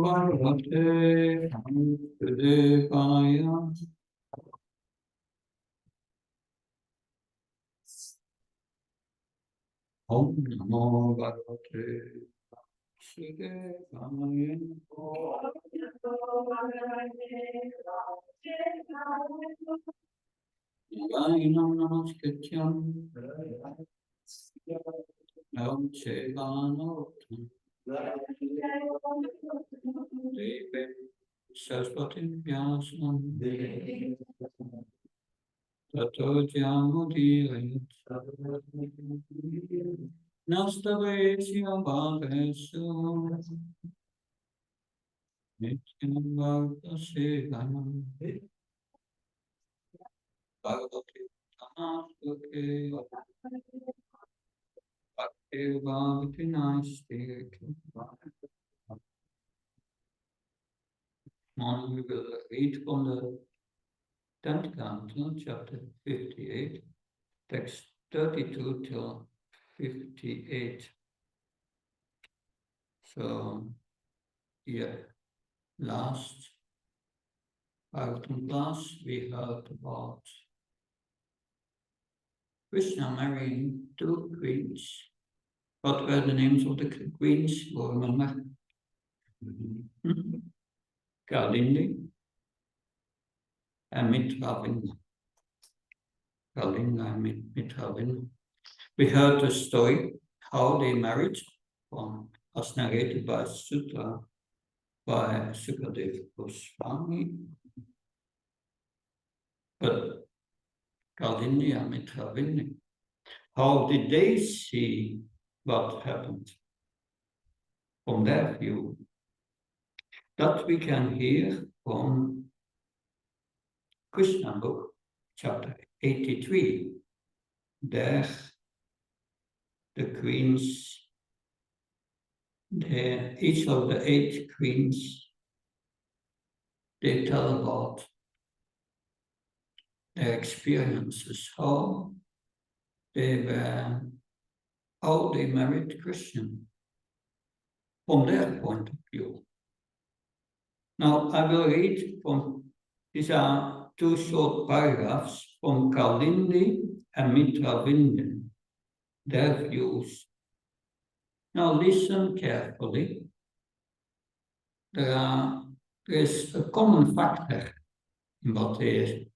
Bhagavate Devaya. Om Namo Bhagavate Devaya. Vainam Namaskatyam Om Chevanotam Deve Saraswati Vyasam Tato Jamudiyayat Nastavesya Bhavesu Nityam Bhagavasevanam Bhagavate Namaste Bhakti Bhagavati Namaste. Morning we will read from the 10th canto, chapter 58, text 32 till 58. So, yeah, last Bhagavatam class we heard about Krishna marrying two queens. What were the names of the queens? You remember? Kalindi and Mitravinda. Kalinga and Mitravinda. We heard the story how they married, as narrated by Sutra by Sukadeva Goswami. But Kalindi and Mitravinda, how did they see what happened from their view? That we can hear from Krishna book, chapter 83. There, the queens, each of the 8 queens, they tell about their experiences, how they married Krishna from their point of view. Now, I will read from, these are 2 short paragraphs from Kalindi and Mitravinda, their views. Now, listen carefully. There is a common factor in what they is.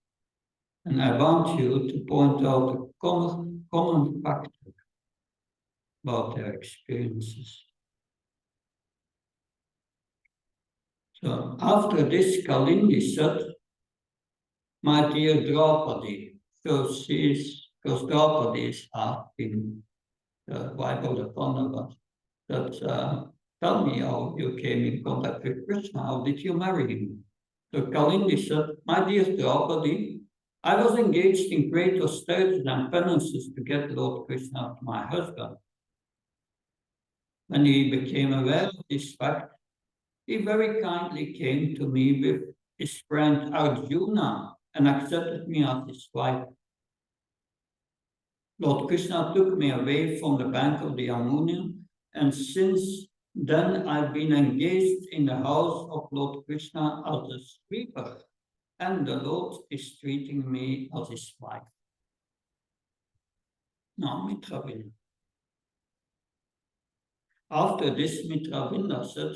And I want you to point out a common factor about their experiences. So after this, Kalindi said, my dear Draupadi, because Draupadi is asking the wife of the Pandavas, that tell me how you came in contact with Krishna, how did you marry him? So Kalindi said, my dear Draupadi, I was engaged in great austerities and penances to get Lord Krishna to my husband. When he became aware of this fact, he very kindly came to me with his friend Arjuna and accepted me as his wife. Lord Krishna took me away from the bank of the Yamuna, and since then I've been engaged in the house of Lord Krishna as a sweeper, and the Lord is treating me as his wife. Now, Mitravinda. After this, Mitravinda said,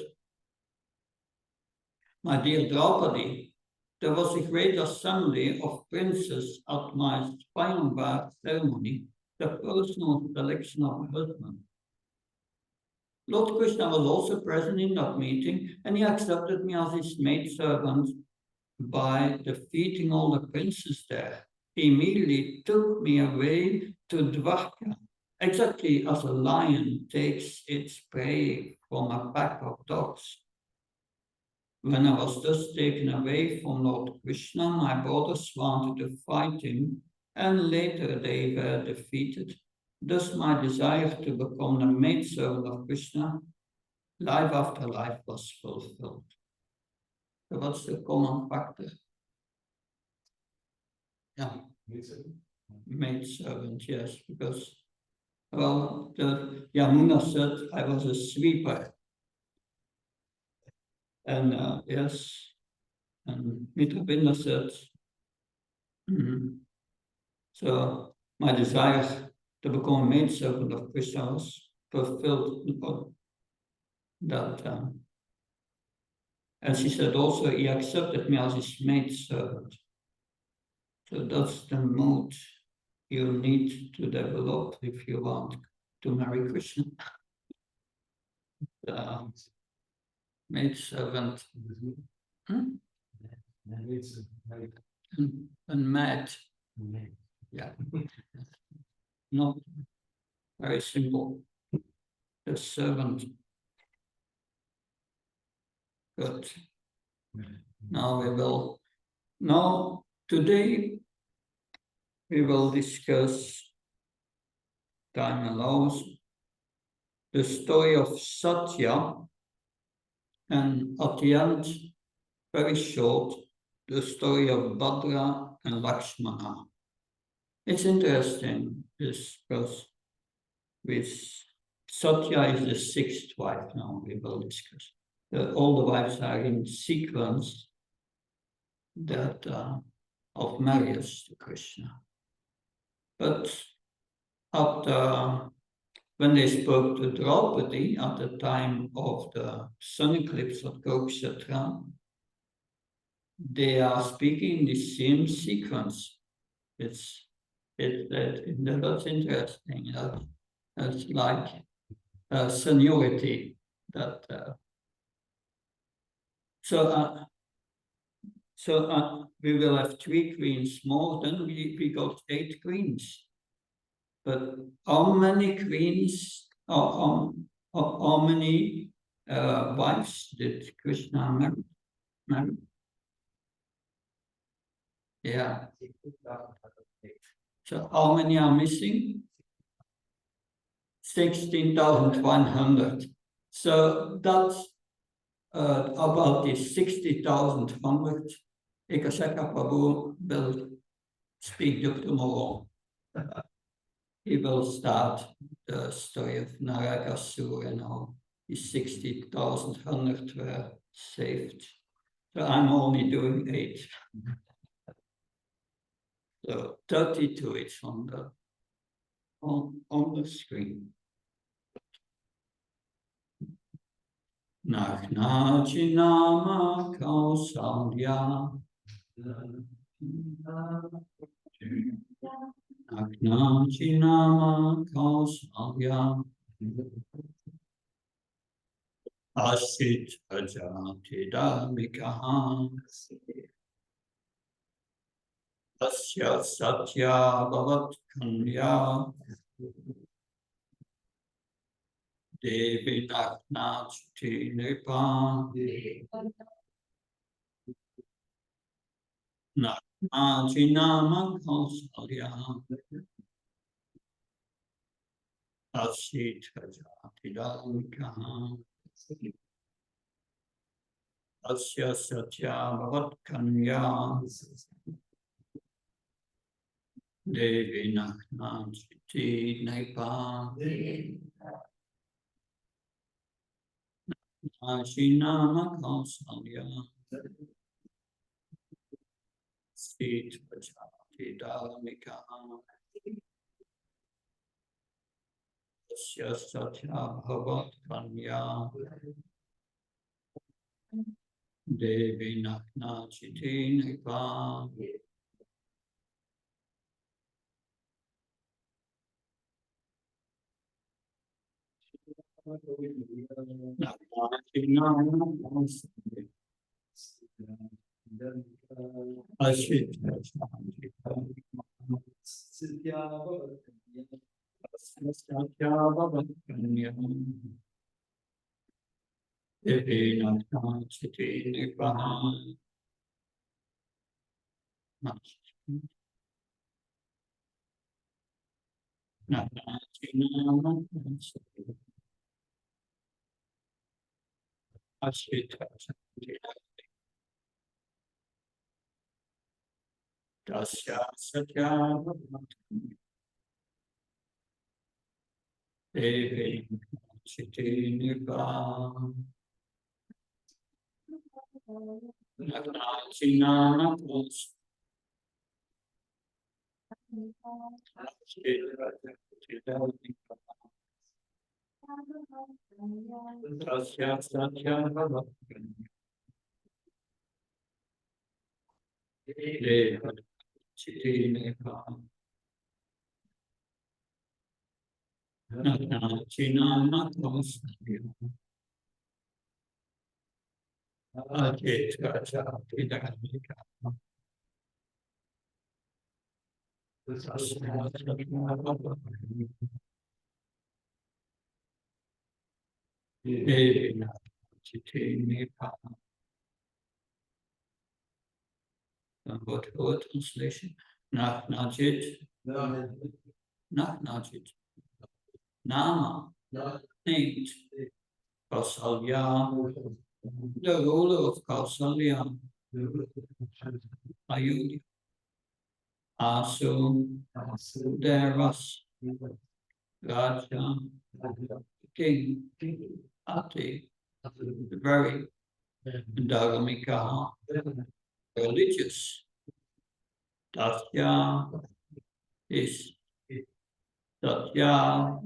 my dear Draupadi, there was a great assembly of princes at my Swayamvar ceremony, the personal selection of a husband. Lord Krishna was also present in that meeting, and he accepted me as his maidservant by defeating all the princes there. He immediately took me away to Dwarka, exactly as a lion takes its prey from a pack of dogs. When I was thus taken away from Lord Krishna, my brothers wanted to fight him, and later they were defeated. Thus my desire to become the maidservant of Krishna, life after life, was fulfilled. So what's the common factor? Yeah, maidservant, yes, because, well, the Yamuna said I was a sweeper. And yes, and Mitra Binder said, "Mhm. So my desire to become a maidservant of Krishna was fulfilled that. And she said also he accepted me as his maidservant. So that's the mood you need to develop if you want to marry Krishna. The maidservant. Hmm? And mad. Yeah. Not very simple. The servant. Good. Now today we will discuss, time allows, the story of Satya, and at the end, very short, the story of Bhadra and Lakshmana. It's interesting, this, because with Satya is the sixth wife now we will discuss. All the wives are in sequence that of marriage to Krishna. But after, when they spoke to Draupadi at the time of the sun eclipse at Kurukshetra, they are speaking in the same sequence. That's interesting. That's like seniority. That we will have 3 queens more. Then we got 8 queens. But how many queens? How many wives did Krishna marry? Yeah. So how many are missing? 16,100. So that's about the 60,100. Ekasaka Prabhu will speak tomorrow. He will start the story of Narakasur and how the 60,100 were saved. So I'm only doing 8. So 32 is on the screen. Naghna Chinama Kausalya. Naghna Chinama Kausalya. Asit Ajati Dhamikaha. Asya Satya Bhavat Kanya. Devi Naghna Chiti Nipa. Naghna Chinama Kausalya. Asit Ajati Dhamikaha. Asya Satya Bhavat Kanya. Devi Naghna Chiti Nipa. Ashinama Kausalya. Sit Vajati Dharmika. Asya Satya Bhavat Kanya. Devi Naghna Chiti Nipa. Tasya Satya Devi Chiti Nipa. Word translation. Nachnajit. Nachnajit. Nama. Named. Kausalya. The ruler of Kausalya. Ayodhya. Asu. Devas. Raja. King. Ati. Very. Dharmika. Religious. Tatya is Satya,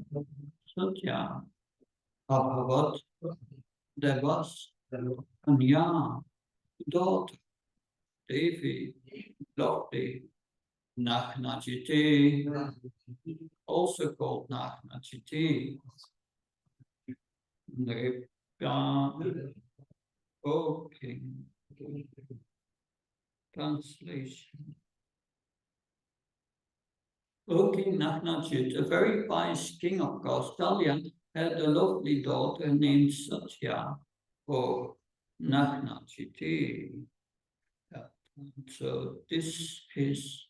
Satya, Abhavat, Devas, Kanya, daughter, Devi, lovely, Nachnachiti, also called Nachnachiti, Nripya, O king. Translation. O King Nachnachit, a very pious king of Kausalya, had a lovely daughter named Satya, or Nachnachiti. So this is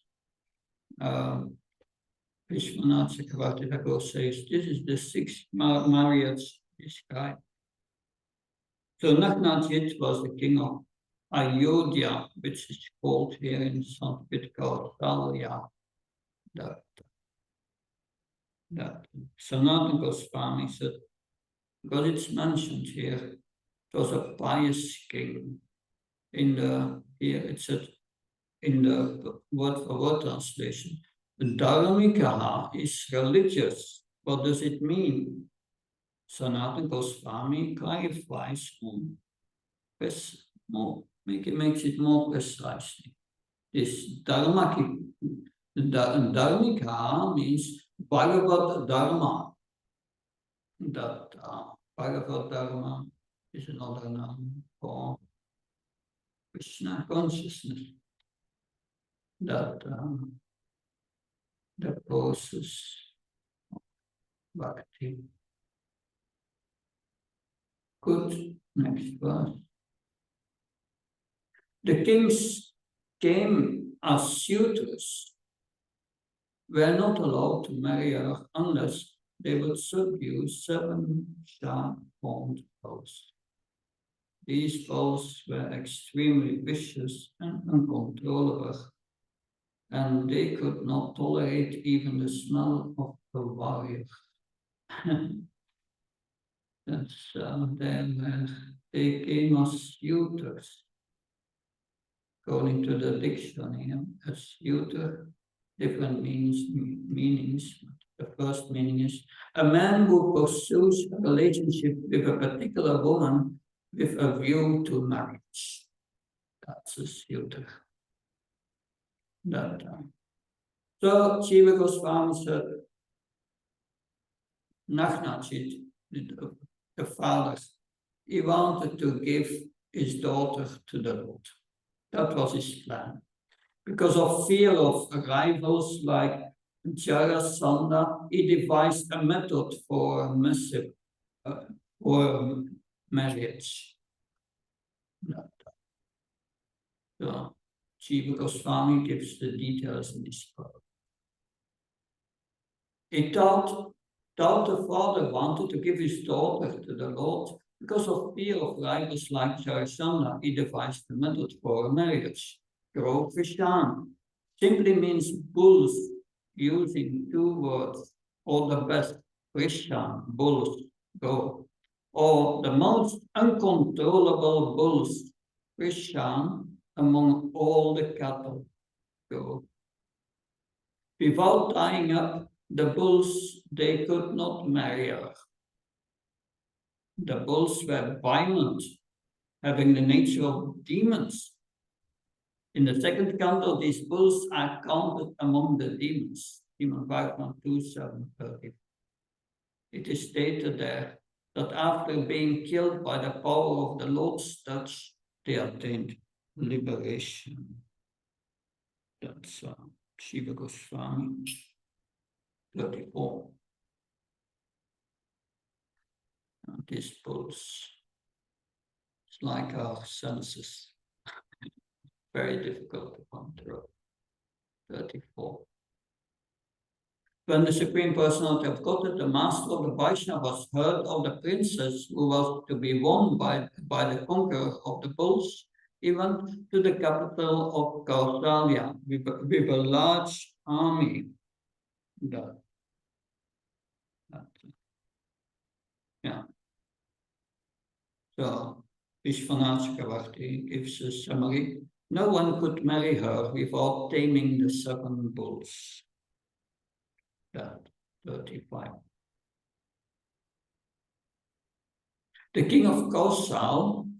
Vishwanath Chakravarti Thakur says this is the sixth marriage described. So Nachnachit was the king of Ayodhya, which is called here in Sanskrit Kausalya. That Sanatana Goswami said, because it's mentioned here, it was a pious king. Here it said in the word for word translation, Dharmika is religious. What does it mean? Sanatana Goswami clarifies makes it more precisely. This Dharmika means Bhagavad Dharma. That Bhagavad Dharma is another name for Krishna consciousness. That the process of bhakti. Good. Next verse. The kings came as suitors, were not allowed to marry her unless they would subdue 7 sharp-horned bulls. These bulls were extremely vicious and uncontrollable, and they could not tolerate even the smell of a warrior. They came as suitors. According to the dictionary, a suitor, different meanings. The first meaning is a man who pursues a relationship with a particular woman with a view to marriage. That's a suitor. So Jiva Goswami said, Nachnachit, the father, he wanted to give his daughter to the Lord. That was his plan. Because of fear of rivals like Jarasandha, he devised a method for marriage. So Jiva Goswami gives the details in this part. He thought the father wanted to give his daughter to the Lord. Because of fear of rivals like Jarasandha, he devised a method for marriage. Vishan simply means bulls, using 2 words, or the best, Vishan, bulls, go, or the most uncontrollable bulls, Krishan among all the cattle go. Without tying up the bulls, they could not marry her. The bulls were violent, having the nature of demons. In the second canto, these bulls are counted among the demons. Demon 5:127:30. It is stated there that after being killed by the power of the Lord's touch, they attained liberation. That's Shiva Goswami 34. And these bulls, it's like our senses, very difficult to control. 34. When the Supreme Personality of Godhead, the Master of the Vaishnavas, heard of the princess who was to be won by the conqueror of the bulls, he went to the capital of Kausalya with a large army. So, Vishwanath Chakravarti gives a summary. No one could marry her without taming the 7 bulls. That 35. The king of Kausal,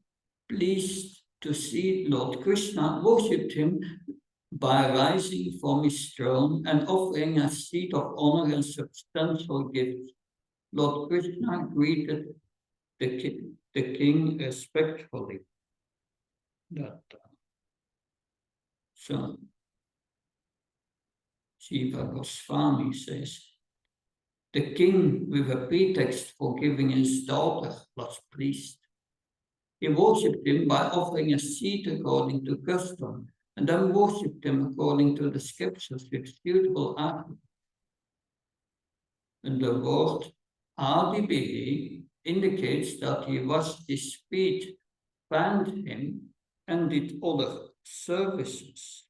pleased to see Lord Krishna, worshipped him by rising from his throne and offering a seat of honor and substantial gifts. Lord Krishna greeted the king respectfully. So, Shiva Goswami says, the king, with a pretext for giving his daughter, was pleased. He worshipped him by offering a seat according to custom, and then worshipped him according to the scriptures with suitable attributes. And the word Adibihi indicates that he washed his feet, fanned him, and did other services.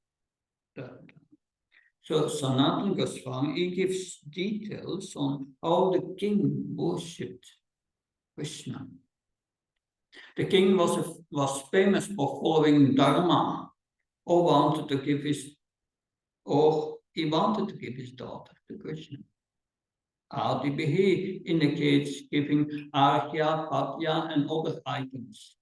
So Sanatana Goswami gives details on how the king worshipped Krishna. The king was famous for following Dharma, or he wanted to give his daughter to Krishna. Adibihi indicates giving arghya, padya, and other items.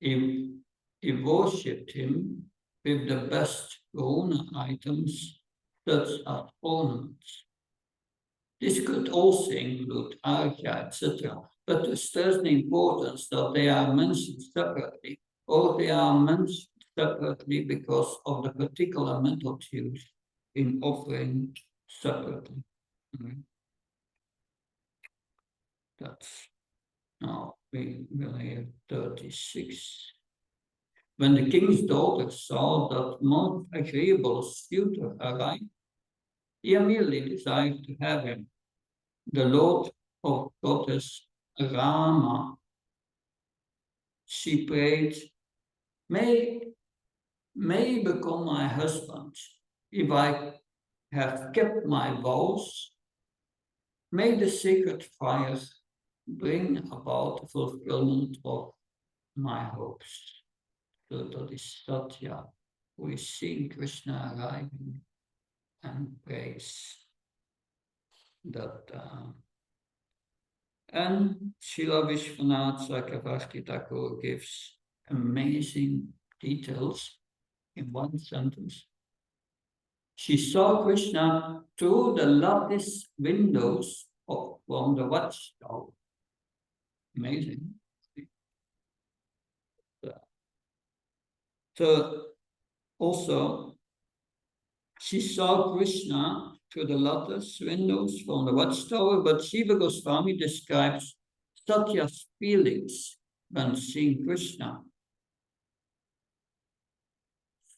He worshipped him with the best Guna items, such as ornaments. This could also include arghya, etc., but to stress the importance that they are mentioned separately, or they are mentioned separately because of the particular method used in offering separately. That's now we will hear 36. When the king's daughter saw that most agreeable suitor arrived, he immediately desired to have him. The Lord of Goddess Rama, she prayed, may he become my husband if I have kept my vows. May the sacred fire bring about the fulfillment of my hopes. So that is Satya, who is seeing Krishna arriving and prays that. And Srila Vishwanath Chakravarti Thakur gives amazing details in one sentence. She saw Krishna through the lattice windows from the watchtower. Amazing. So also, she saw Krishna through the lattice windows from the watchtower, but Shiva Goswami describes Satya's feelings when seeing Krishna.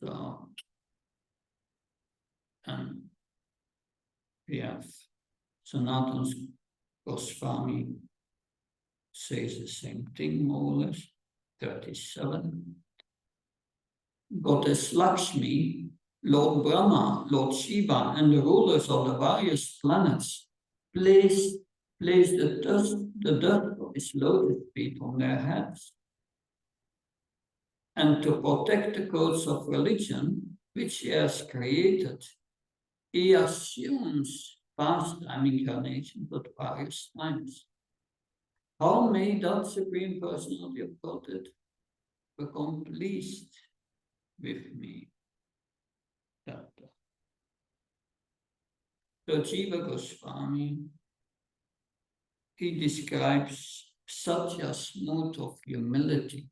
So, and we have Sanatana Goswami says the same thing, more or less. 37. Goddess Lakshmi, Lord Brahma, Lord Shiva, and the rulers of the various planets placed place the dust of his lotus feet on their heads. And to protect the codes of religion which he has created, he assumes past-time incarnations at various times. How may that Supreme Personality of Godhead become pleased with me? So Jiva Goswami, he describes Satya's mood of humility.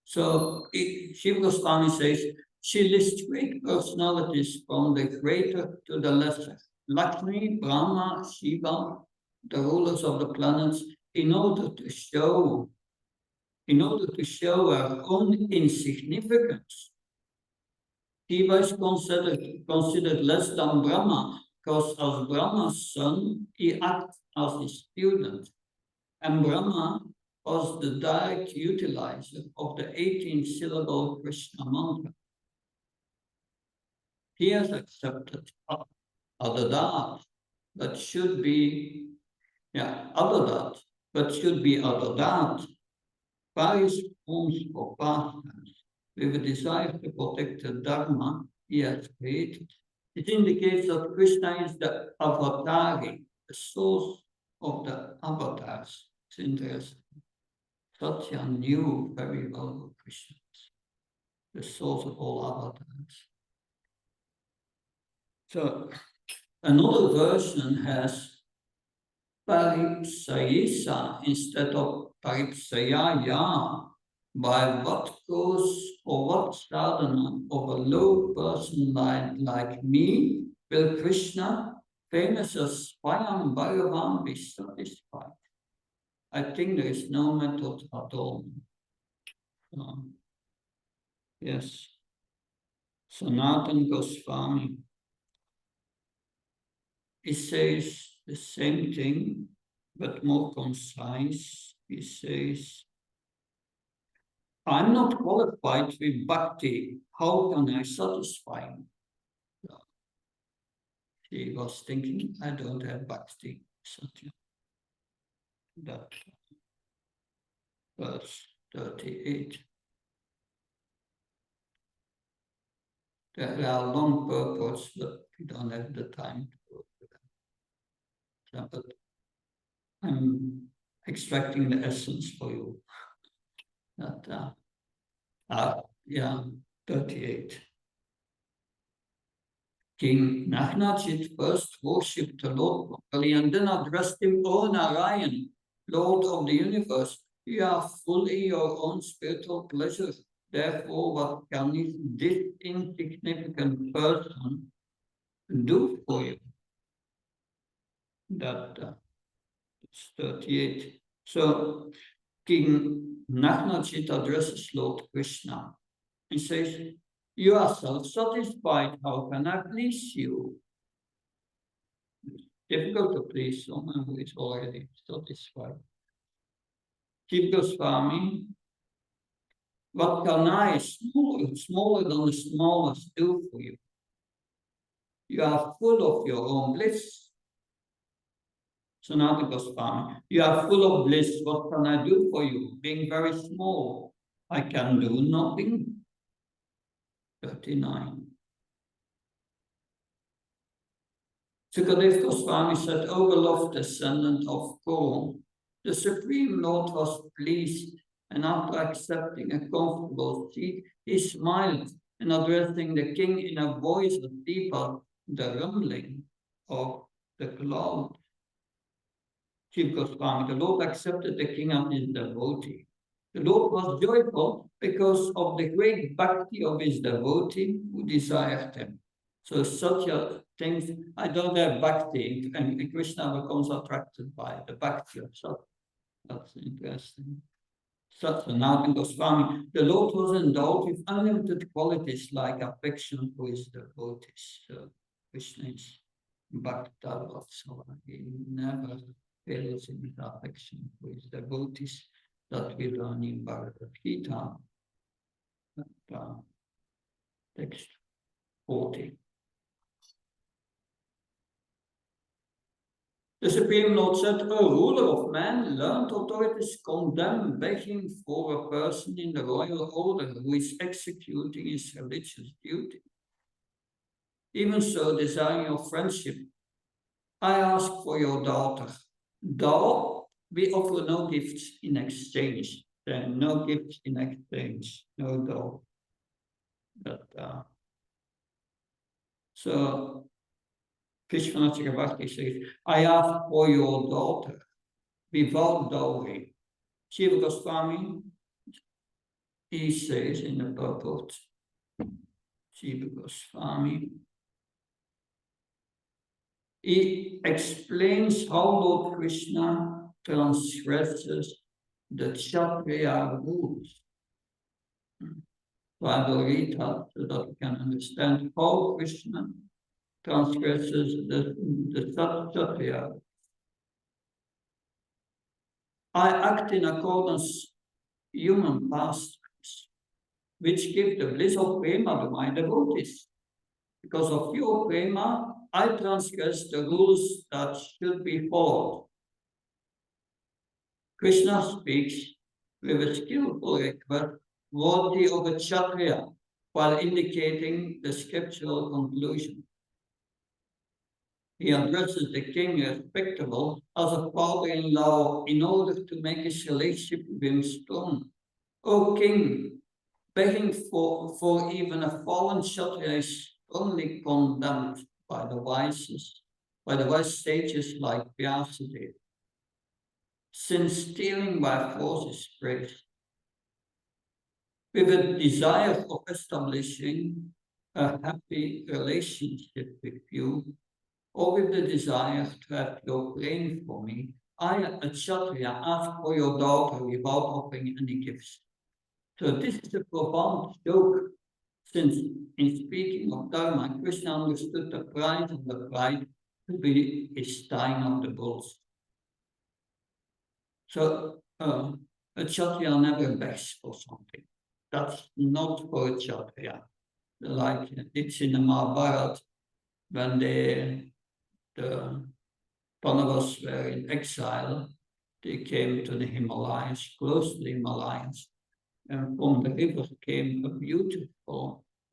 So Shiva Goswami says, she lists great personalities from the greater to the lesser. Lakshmi, Brahma, Shiva, the rulers of the planets, in order to show her own insignificance. Shiva is considered less than Brahma, because as Brahma's son, he acts as his student. And Brahma was the direct utilizer of the 18-syllable Krishna mantra. He has accepted other that, but should be, other that, but should be other that, various forms of pastimes with a desire to protect the Dharma he has created. It indicates that Krishna is the avatari, the source of the avatars. It's interesting. Satya knew very well who Krishna is, the source of all avatars. So another version has paripsayisa instead of paripsayaya. By what cause or what sadhana of a low person like me will Krishna, famous as Swayam Bhagavan, be satisfied? I think there is no method at all. Yes. Sanatana Goswami, he says the same thing, but more concise. He says, I'm not qualified with bhakti. How can I satisfy him? He was thinking, I don't have bhakti, Satya. That verse 38. There are long purports, but we don't have the time to go through them. But I'm extracting the essence for you. That, 38. King Nagnajit first worshipped the Lord properly and then addressed him, O Narayan, Lord of the universe, you are fully your own spiritual pleasure. Therefore, what can this insignificant person do for you? It's 38. So King Nagnajit addresses Lord Krishna. He says, you are self-satisfied. How can I please you? It's difficult to please someone who is already satisfied. Shiv Goswami, what can I, smaller than the smallest, do for you? You are full of your own bliss. Sanatana Goswami, you are full of bliss. What can I do for you? Being very small, I can do nothing. 39. Sukadeva Goswami said, O beloved descendant of Kuru, the Supreme Lord was pleased, and after accepting a comfortable seat, he smiled and addressing the king in a voice that deeper the rumbling of the cloud. Shiv Goswami, the Lord accepted the king as his devotee. The Lord was joyful because of the great bhakti of his devotee who desired him. So Satya thinks, I don't have bhakti, and Krishna becomes attracted by the bhakti of Satya. That's interesting. Sanatana Goswami, the Lord was endowed with unlimited qualities like affection for his devotees. So Krishna is Bhakta Vatsala. He never fails in his affection for his devotees. That we learn in Bhagavad Gita. Text 40. The Supreme Lord said, a ruler of men, learned authorities condemn begging for a person in the royal order who is executing his religious duty. Even so, desiring your friendship, I ask for your daughter. Though we offer no gifts in exchange. Then no gifts in exchange, no though. But, so Vishwanath Chakravarti says, I ask for your daughter without dowry. Shiva Goswami, he says in the purport, Shiva Goswami, he explains how Lord Krishna transgresses the Kshatriya rules. So I will read that so that you can understand how Krishna transgresses the Kshatriya. I act in accordance human pastimes, which give the bliss of prema to my devotees. Because of your prema, I transgress the rules that should be followed. Krishna speaks with a skillful request worthy of a Kshatriya, while indicating the scriptural conclusion. He addresses the king respectable as a father-in-law in order to make his relationship with him strong. O king, begging for even a fallen Kshatriya is only condemned by the wise sages like Vyasadeva, since stealing by force is praised. With a desire of establishing a happy relationship with you, or with the desire to have your brain for me, I, a Kshatriya, ask for your daughter without offering any gifts. So this is a profound joke, since in speaking of Dharma, Krishna understood the pride of the bride to be his tying of the bulls. So a Kshatriya never begs for something. That's not for a Kshatriya. Like it's in the Mahabharata, when the Pandavas were in exile, they came to the Himalayas, close to the Himalayas, and from the river came a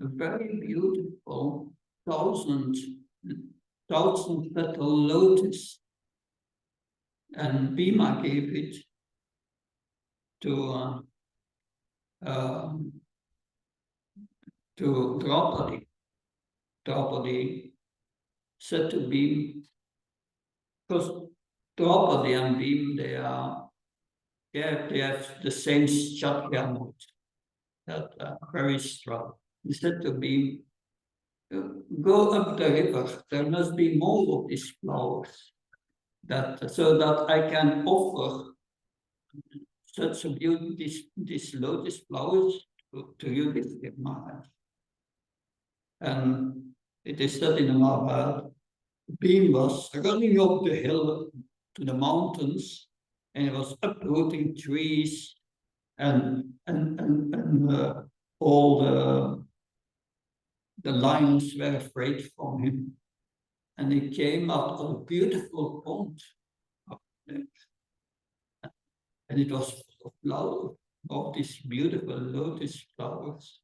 very beautiful thousand petal lotus. And Bhima gave it to Draupadi. Draupadi said to Bhima, because Draupadi and Bhima, they have the same Kshatriya mood, that very strong. He said to Bhima, go up the river, there must be more of these flowers, so that I can offer such a beauty, these lotus flowers to you, Mr. Maharaj. And it is said in the Mahabharata, Bhim was running up the hill to the mountains, and he was uprooting trees, and all the lions were afraid from him. And he came out of a beautiful pond, and it was full of flowers, of these beautiful lotus flowers.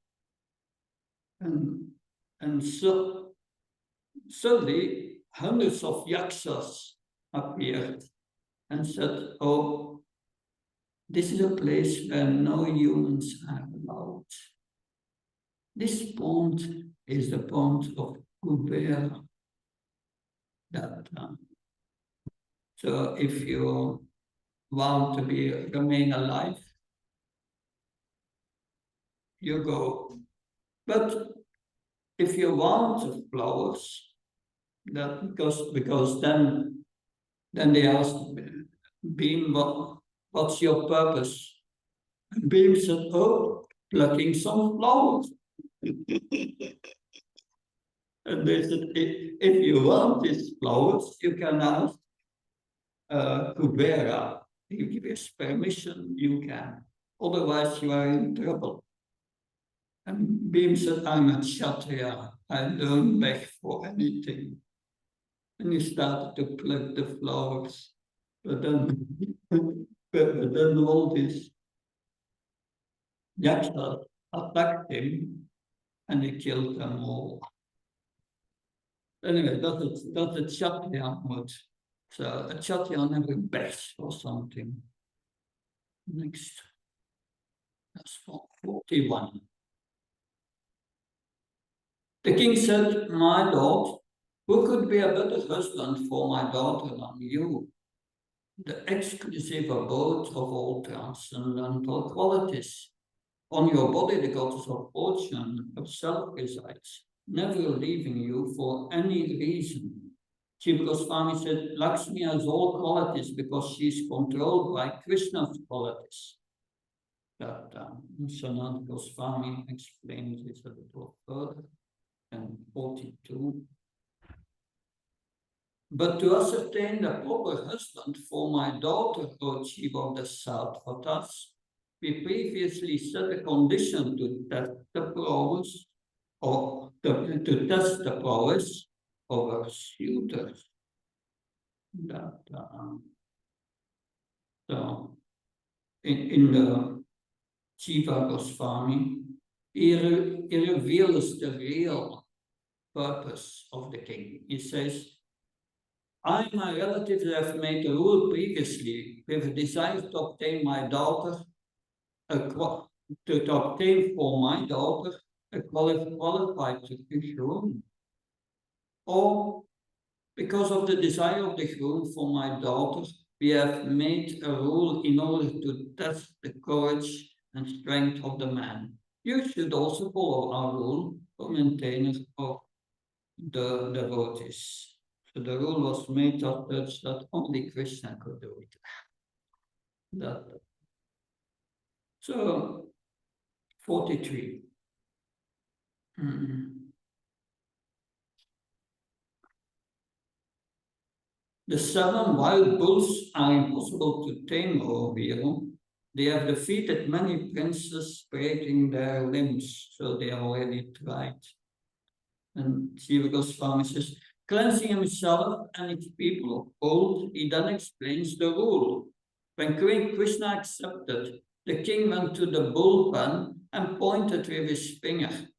And so suddenly hundreds of yakshas appeared and said, oh, this is a place where no humans are allowed. This pond is the pond of Kubera. So if you want to remain alive, you go. But if you want flowers, because then they asked Beam, what's your purpose? And Beam said, oh, plucking some flowers. And they said, if you want these flowers, you can ask Kubera. You give us permission, you can. Otherwise, you are in trouble. And Beam said, I'm a Kshatriya. I don't beg for anything. and he started to pluck the flowers. But then, but then all these yakshas attacked him and he killed them all. Anyway, that's a Chatyan word. So a Chatyan have a best or something. Next, that's 41. The king said, "My lord, who could be a better husband for my daughter than you? The exclusive abode of all transcendental qualities. On your body, the goddess of fortune herself resides, never leaving you for any reason." Shiva Goswami said, "Lakshmi has all qualities because she is controlled by Krishna's qualities." That Sanat Goswami explains this a little further. And 42. But to ascertain the proper husband for my daughter, O chief of the Sattvatas, we previously set a condition to test the prowess of our suitors. That so in the Jiva Goswami, he reveals the real purpose of the king. He says, "I and my relatives have made a rule previously with a desire to obtain to obtain for my daughter a qualified groom, or because of the desire of the groom for my daughter, we have made a rule in order to test the courage and strength of the man. You should also follow our rule for maintainers of the devotees." So the rule was made of such that only Krishna could do it. So 43. The 7 wild bulls are impossible to tame, O Viro. They have defeated many princes, breaking their limbs, so they are already tried. And Jiva Goswami says, cleansing himself and its people of old, he then explains the rule. When Queen Krishna accepted, the king went to the bull pen and pointed with his finger.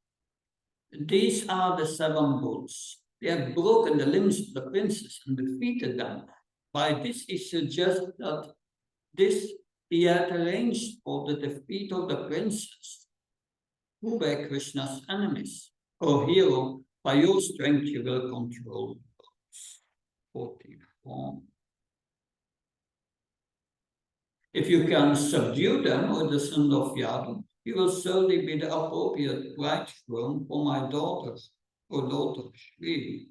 These are the 7 bulls. They have broken the limbs of the princes and defeated them. By this, he suggests that this he had arranged for the defeat of the princes who were Krishna's enemies. O hero, by your strength you will control the bulls. 44. If you can subdue them, O the son of Yadu, you will certainly be the appropriate bridegroom for my daughter, O daughter Shri.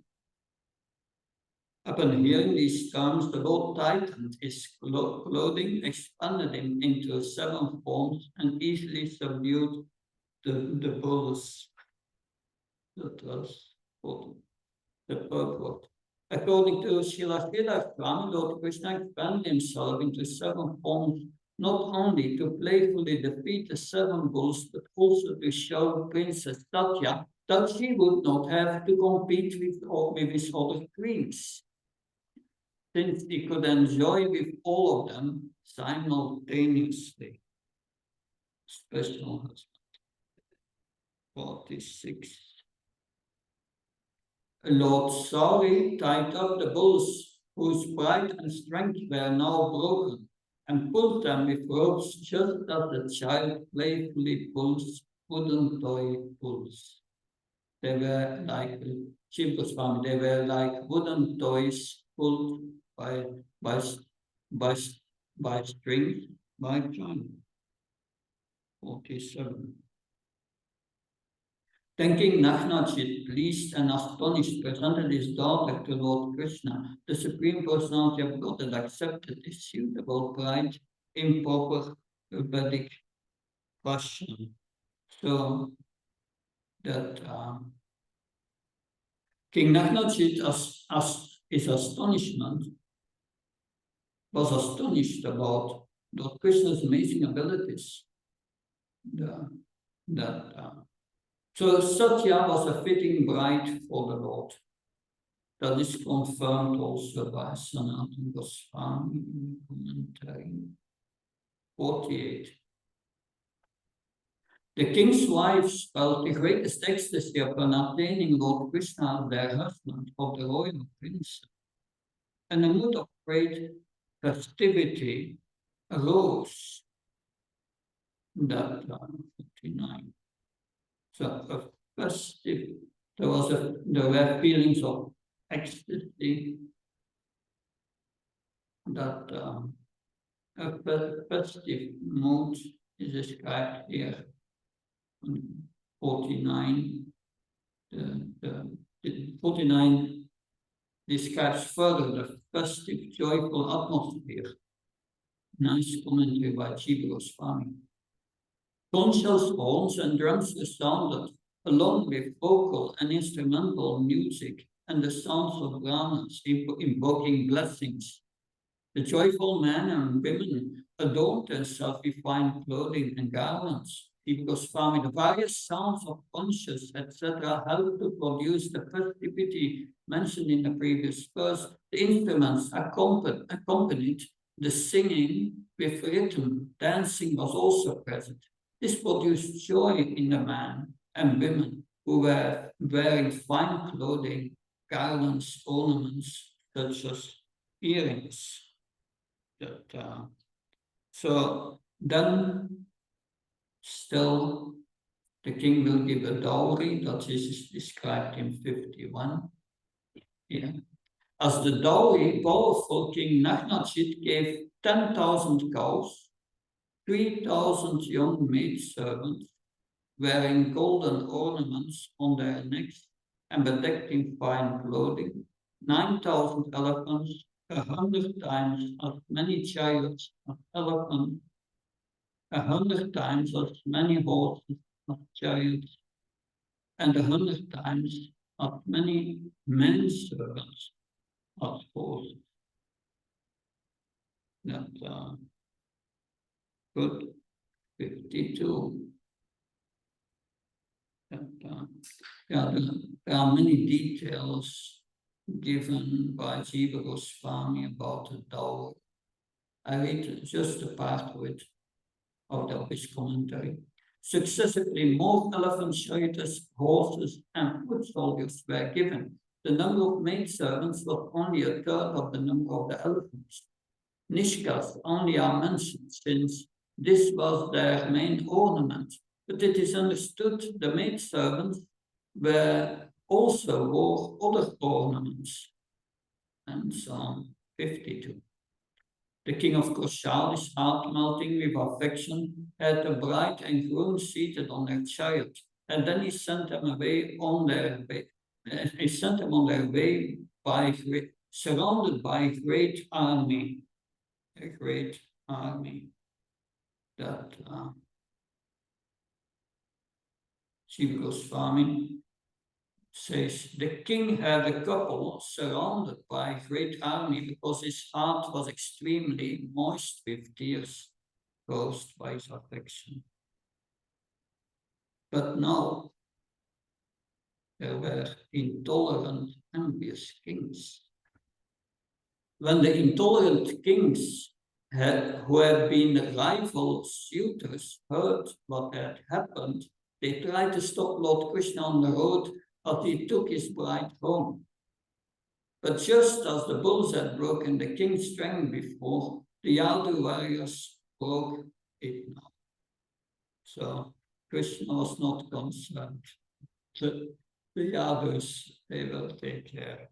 Upon hearing these terms, the Lord tightened his clothing, expanded him into 7 forms, and easily subdued the bulls. That was the purport. According to Srila Swami, Lord Krishna expanded himself into 7 forms, not only to playfully defeat the 7 bulls, but also to show Princess Satya that she would not have to compete with his other queens, since he could enjoy with all of them simultaneously. Special husband. 46. Lord Sauri tied up the bulls, whose pride and strength were now broken, and pulled them with ropes just as the child playfully pulls wooden toy bulls. They were like Shiva Goswami, they were like wooden toys pulled by strings by John. 47. Then King Nagnajit, pleased and astonished, presented his daughter to Lord Krishna. The Supreme Personality of Godhead accepted this suitable bride in proper Vedic fashion. So that King Nagnajit, his astonishment, was astonished about Lord Krishna's amazing abilities. So Satya was a fitting bride for the Lord. That is confirmed also by Sanatana Goswami in commentary 48. The king's wives felt the greatest ecstasy upon obtaining Lord Krishna as their husband of the royal prince, and a mood of great festivity arose. That 49. So a festive, there were feelings of ecstasy. That a festive mood is described here. 49. The 49 describes further the festive, joyful atmosphere. Nice commentary by Jiva Goswami. Concerts, horns, and drums resounded, along with vocal and instrumental music and the sounds of brahmanas invoking blessings. The joyful men and women adorned themselves with fine clothing and garments. Goswami, the various sounds of conches, etc., helped to produce the festivity mentioned in the previous verse. The instruments accompanied the singing with rhythm. Dancing was also present. This produced joy in the men and women who were wearing fine clothing, garlands, ornaments, such as earrings. So then still the king will give a dowry, that is described in 51. Yeah. As the dowry, powerful King Nagnachit gave 10,000 cows, 3,000 young maidservants wearing golden ornaments on their necks and bedecked in fine clothing, 9,000 elephants, 100 times as many chariots as elephants, 100 times as many horses as chariots, and 100 times as many men servants as horses. That good 52. There are many details given by Jiva Goswami about the dowry. I read just a part of it, of his commentary. Successively, more elephant chariots, horses, and foot soldiers were given. The number of maidservants was only a third of the number of the elephants. Nishkas only are mentioned since this was their main ornament, but it is understood the maidservants were also wore other ornaments, and so on. 52. The king of Koshal, his heart melting with affection, had the bride and groom seated on their chariot, and then he sent them away on their way. He sent them on their way surrounded by a great army. A great army that Jiva Goswami says the king had a couple surrounded by a great army because his heart was extremely moist with tears caused by his affection. But now there were intolerant, envious kings. When the intolerant kings who had been rival suitors heard what had happened, they tried to stop Lord Krishna on the road as he took his bride home. But just as the bulls had broken the king's strength before, the Yadu warriors broke it now. So Krishna was not concerned. The Yadus, they will take care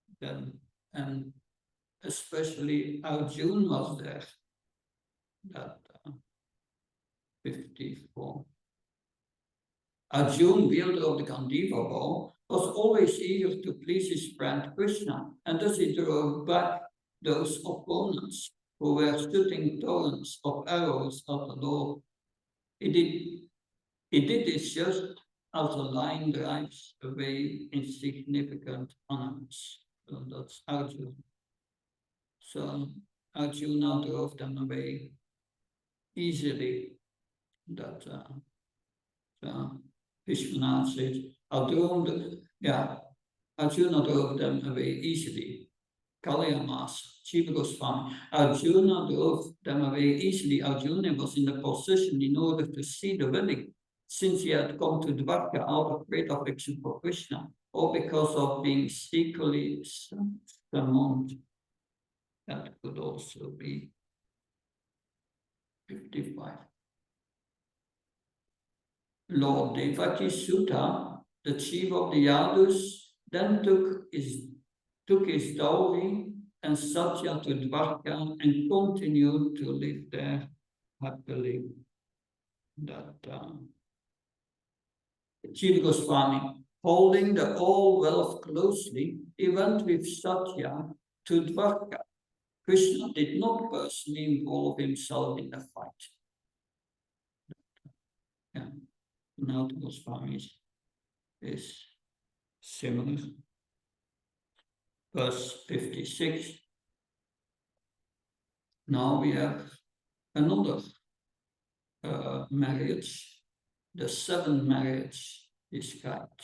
of them. And especially Arjuna was there. That 54. Arjuna, wielder of the Gandiva bow, was always eager to please his friend Krishna, and thus he drove back those opponents who were shooting torrents of arrows at the Lord. He did this just as a lion drives away insignificant animals. So that's Arjuna. So Arjuna drove them away easily. That Vishwanath says, Arjuna, Arjuna drove them away easily. Kalyamas, Jiva Goswami. Arjuna drove them away easily. Arjuna was in the position in order to see the wedding, since he had come to Dwarka out of great affection for Krishna, or because of being secretly summoned. That could also be 55. Lord Devaki Sutta, the chief of the Yadus, then took his dowry and Satya to Dwarka and continued to live there happily. That Jiva Goswami, holding the all wealth closely, he went with Satya to Dwarka. Krishna did not personally involve himself in the fight. Yeah. Now the Goswami is similar. Verse 56. Now we have another marriage, the seventh marriage described.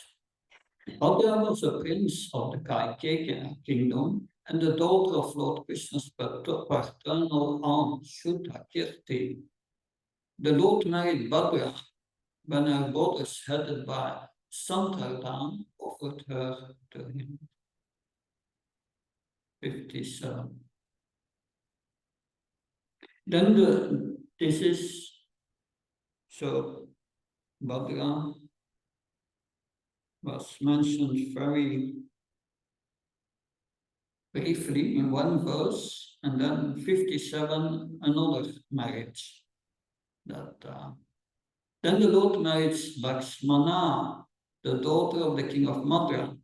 Bhadra was a prince of the Kaikeka kingdom and the daughter of Lord Krishna's paternal aunt, Shuddha Kirti. The Lord married Bhadra when her brothers headed by Santardhan offered her to him. 57. Then this is, so Bhadra was mentioned very briefly in one verse, and then 57, another marriage. Then the Lord married Lakshmana, the daughter of the king of Mathura.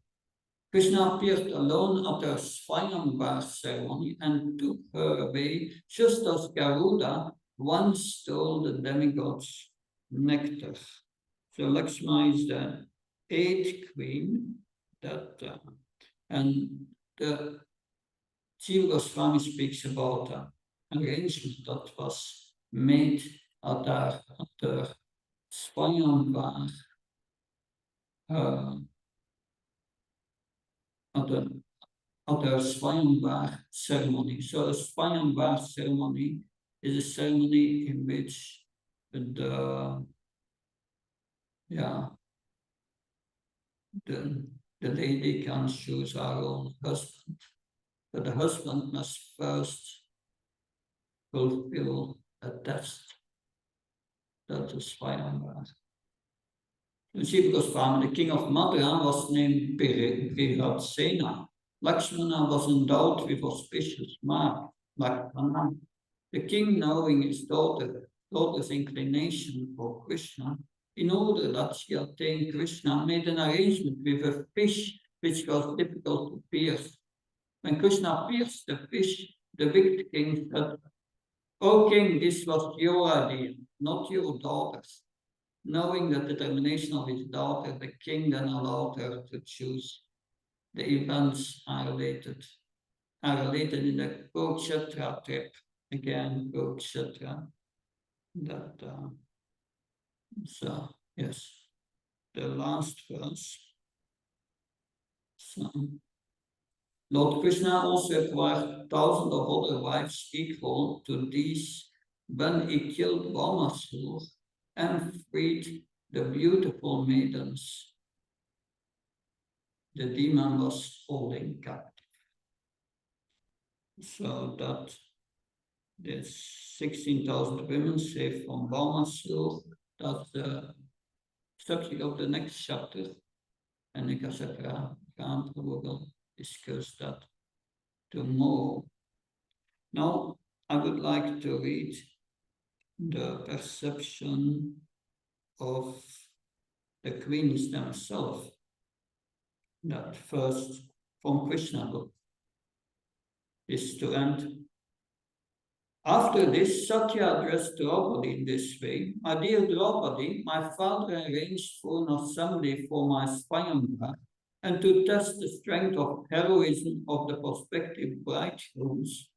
Krishna appeared alone at her Swayamvar ceremony and took her away, just as Garuda once stole the demigod's nectar. So Lakshmana is the eighth queen, and the Jiva Goswami speaks about an arrangement that was made at her Swayamvar at their Swayamvar ceremony. So a Swayamvar ceremony is a ceremony in which the lady can choose her own husband, but the husband must first fulfill a test. That is Swayamvar. Jiva Goswami, the king of Mathura, was named Brihadsena. Lakshmana was endowed with auspicious mark, Lakshmana. The king, knowing his daughter's inclination for Krishna, in order that she obtained Krishna, made an arrangement with a fish which was difficult to pierce. When Krishna pierced the fish, the wicked king said, "O king, this was your idea, not your daughter's." Knowing the determination of his daughter, the king then allowed her to choose. The events are related in the Kurukshetra trip. Again, Kurukshetra. So, yes, the last verse. So, Lord Krishna also acquired thousands of other wives equal to these when he killed Vamasur and freed the beautiful maidens the demon was holding captive. So that there's 16,000 women saved from Vamasur. That's the subject of the next chapter. And Nikasakra Gandhi will discuss that tomorrow. Now, I would like to read the perception of the queens themselves. That first from Krishna book is to end. After this, Satya addressed Draupadi in this way: "My dear Draupadi, my father arranged for an assembly for my Swayamvar, and to test the strength of heroism of the prospective bridegrooms,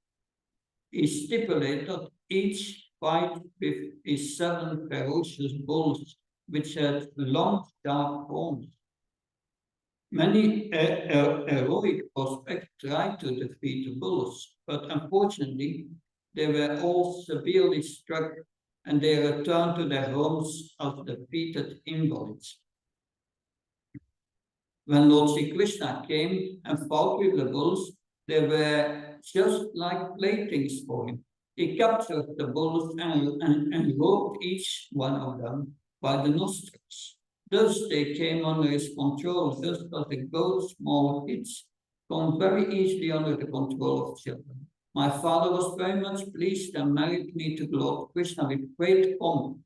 he stipulated each fight with his 7 ferocious bulls, which had long, sharp horns. Many heroic prospects tried to defeat the bulls, but unfortunately, they were all severely struck and they returned to their homes as defeated invalids. When Lord Sri Krishna came and fought with the bulls, they were just like playthings for him. He captured the bulls and roped each one of them by the nostrils. Thus they came under his control, just as the goat's small kids come very easily under the control of children. My father was very much pleased and married me to Lord Krishna with great pomp,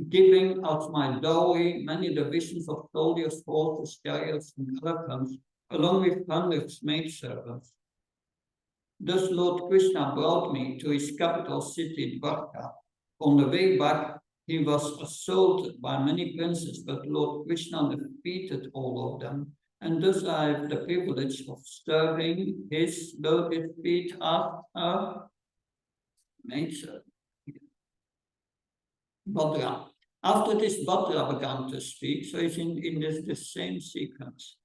giving out my dowry many divisions of soldiers, horses, chariots, and elephants, along with hundreds maidservants. Thus Lord Krishna brought me to his capital city, Dwarka. On the way back, he was assaulted by many princes, but Lord Krishna defeated all of them. And thus I have the privilege of serving his lotus feet as a maidservant. Bhadra. After this, Bhadra began to speak, so it's in the same sequence.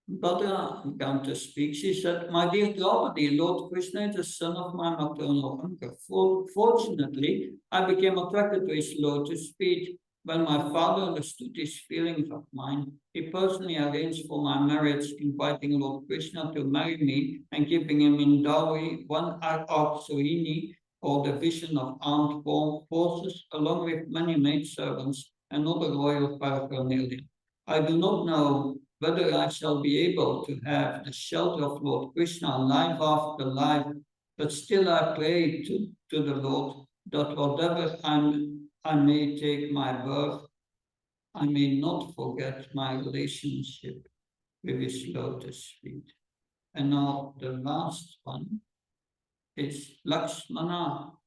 Bhadra began to speak. She said, "My dear Draupadi, Lord Krishna is the son of my maternal uncle. Fortunately, I became attracted to his lotus feet. When my father understood these feelings of mine, he personally arranged for my marriage, inviting Lord Krishna to marry me and giving him in dowry one Aksurini, or the vision of armed forces, along with many maidservants and other royal paraphernalia. I do not know whether I shall be able to have the shelter of Lord Krishna life after life, but still I pray to the Lord that whatever I may take my birth, I may not forget my relationship with his lotus feet." And now the last one is Lakshmana.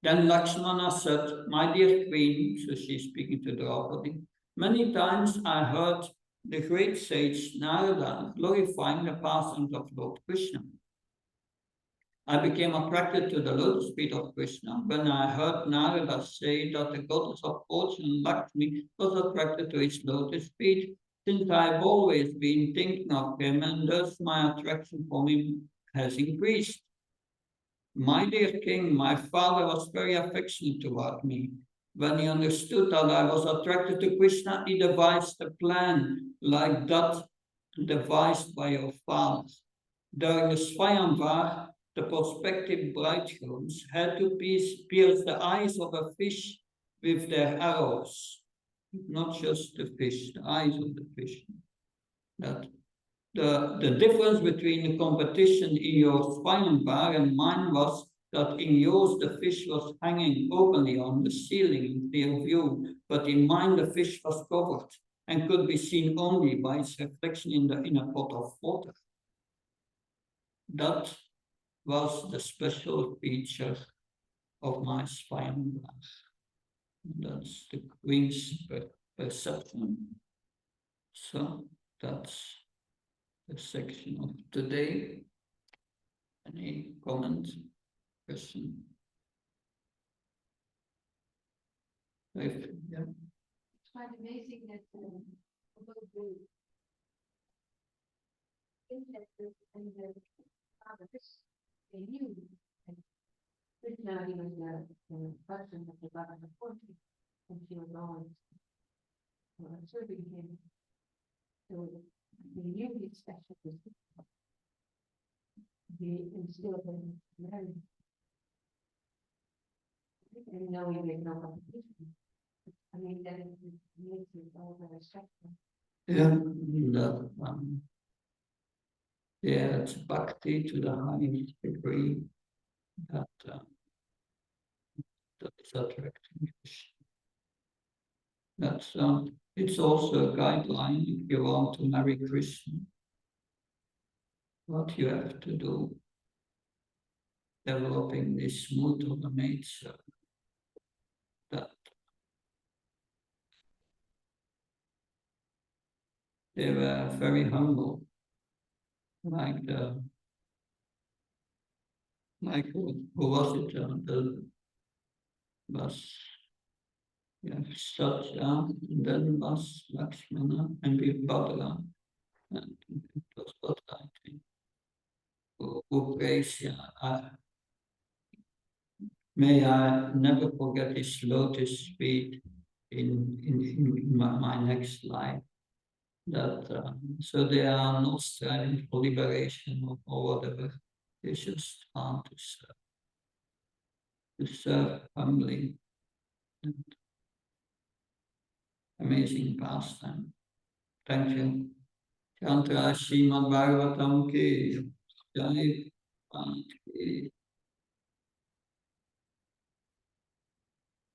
Then Lakshmana said, "My dear queen," so she's speaking to Draupadi, "many times I heard the great sage Narada glorifying the pastimes of Lord Krishna. I became attracted to the lotus feet of Krishna when I heard Narada say that the goddess of fortune Lakshmi was attracted to his lotus feet, since I've always been thinking of him, and thus my attraction for him has increased. My dear king, my father was very affectionate toward me. When he understood that I was attracted to Krishna, he devised a plan like that devised by your father. During the Swayamvar, the prospective bridegrooms had to pierce the eyes of a fish with their arrows. Not just the fish, the eyes of the fish. That the difference between the competition in your Swayamvar and mine was that in yours the fish was hanging openly on the ceiling in clear view, but in mine the fish was covered and could be seen only by its reflection in a pot of water. That was the special feature of my Swayamvar. That's the queen's perception. So that's the section of today. Any comment, question? Yeah. It's quite amazing that the ancestors and the fathers, they knew. And Krishna, he was the person of the goddess of fortune, and she was always serving him. So they knew his special position. He instilled him marriage. And knowing there's no competition. I mean, that makes it all very respectful. Yeah, yeah, it's bhakti to the highest degree that that is attracting. That's it's also a guideline if you want to marry Krishna. What you have to do, developing this mood of the nature that they were very humble, like who was it? The was yeah, Satya, and then was Lakshmana, and with Bhadra. And it was what I think. Who prays, may I never forget his lotus feet in my next life. That so they are not striving for liberation or whatever. They just want to serve humbly. And amazing pastime. Thank you. Chantra Srimad Bhagavatam ki Jai.